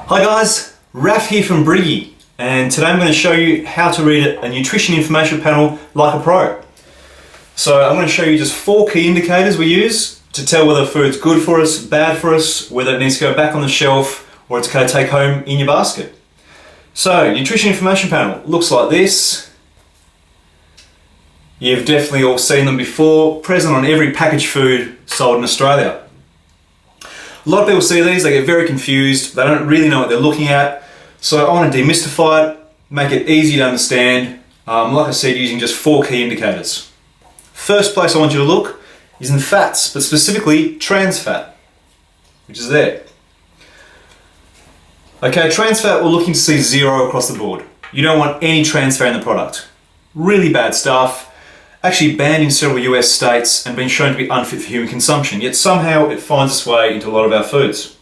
Hi guys, Raf here from Briggy, and today I'm going to show you how to read a nutrition information panel like a pro. So I'm going to show you just 4 key indicators we use to tell whether food's good for us, bad for us, whether it needs to go back on the shelf or it's going to take home in your basket. So nutrition information panel looks like this. You've definitely all seen them before, present on every packaged food sold in Australia. A lot of people see these, they get very confused, they don't really know what they're looking at. So I want to demystify it, make it easy to understand, like I said, using just 4 key indicators. First place I want you to look is in fats, but specifically trans fat, which is there. Okay, trans fat, we're looking to see 0 across the board. You don't want any trans fat in the product. Really bad stuff. Actually banned in several US states and been shown to be unfit for human consumption, yet somehow it finds its way into a lot of our foods.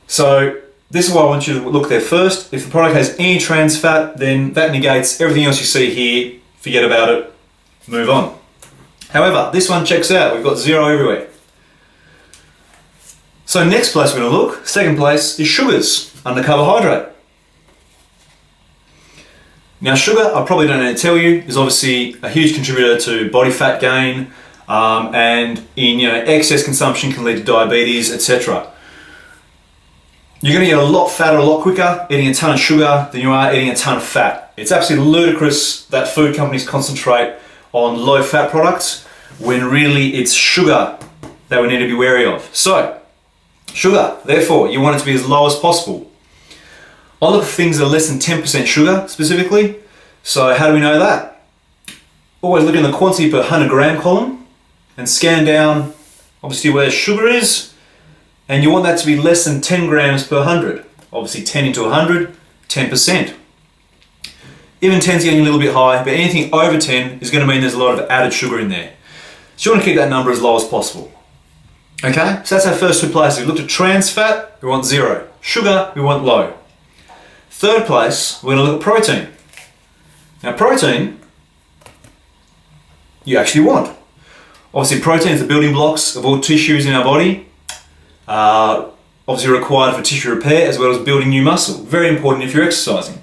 So this is why I want you to look there first. If the product has any trans fat, then that negates everything else you see here. Forget about it, move on. However, this one checks out, we've got 0 everywhere. So next place we're going to look, second place, is sugars under carbohydrate. Now sugar, I probably don't need to tell you, is obviously a huge contributor to body fat gain, and in excess consumption can lead to diabetes, etc. You're going to get a lot fatter a lot quicker eating a ton of sugar than you are eating a ton of fat. It's absolutely ludicrous that food companies concentrate on low fat products when really it's sugar that we need to be wary of. So, sugar, therefore, you want it to be as low as possible. I look for things that are less than 10% sugar specifically. So how do we know that? Always look in the quantity per 100 gram column and scan down obviously where sugar is, and you want that to be less than 10 grams per 100. Obviously 10 into 100, 10%. Even 10's getting a little bit high, but anything over 10 is going to mean there's a lot of added sugar in there. So you want to keep that number as low as possible. Okay, so that's our first 2 places. We looked at trans fat, we want 0. Sugar, we want low. Third place, we're going to look at protein. Now protein, you actually want. Obviously protein is the building blocks of all tissues in our body. Obviously required for tissue repair as well as building new muscle. Very important if you're exercising.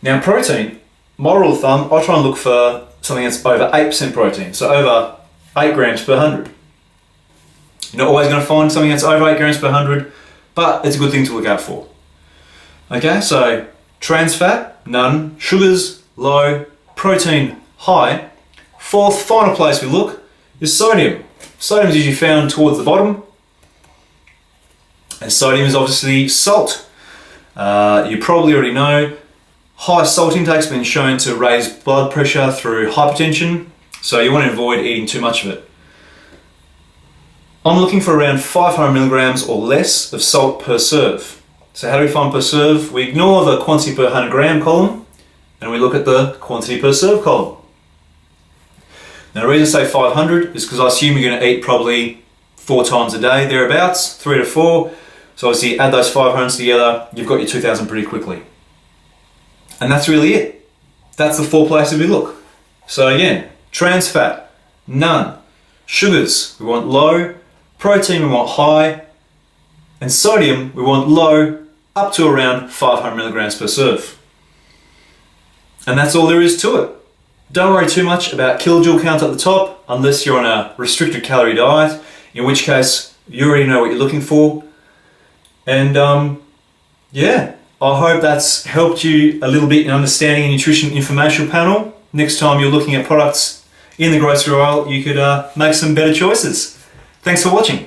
Now protein, my rule of thumb, I try and look for something that's over 8% protein. So over 8 grams per 100. You're not always going to find something that's over 8 grams per 100, but it's a good thing to look out for. Okay, so trans fat, none, sugars, low, protein, high. Fourth, final place we look is sodium. Sodium is usually found towards the bottom, and sodium is obviously salt. You probably already know, high salt intake has been shown to raise blood pressure through hypertension, so you want to avoid eating too much of it. I'm looking for around 500 milligrams or less of salt per serve. So how do we find per serve? We ignore the quantity per 100 gram column and we look at the quantity per serve column. Now the reason I say 500 is because I assume you're going to eat probably 4 times a day, thereabouts, 3 to 4. So obviously add those 500s together, you've got your 2000 pretty quickly. And that's really it. That's the 4 places we look. So again, trans fat, none. Sugars, we want low. Protein, we want high. And sodium, we want low, up to around 500 milligrams per serve. And that's all there is to it. Don't worry too much about kilojoule count at the top, unless you're on a restricted calorie diet, in which case you already know what you're looking for. And yeah, I hope that's helped you a little bit in understanding a nutrition information panel. Next time you're looking at products in the grocery aisle, you could make some better choices. Thanks for watching.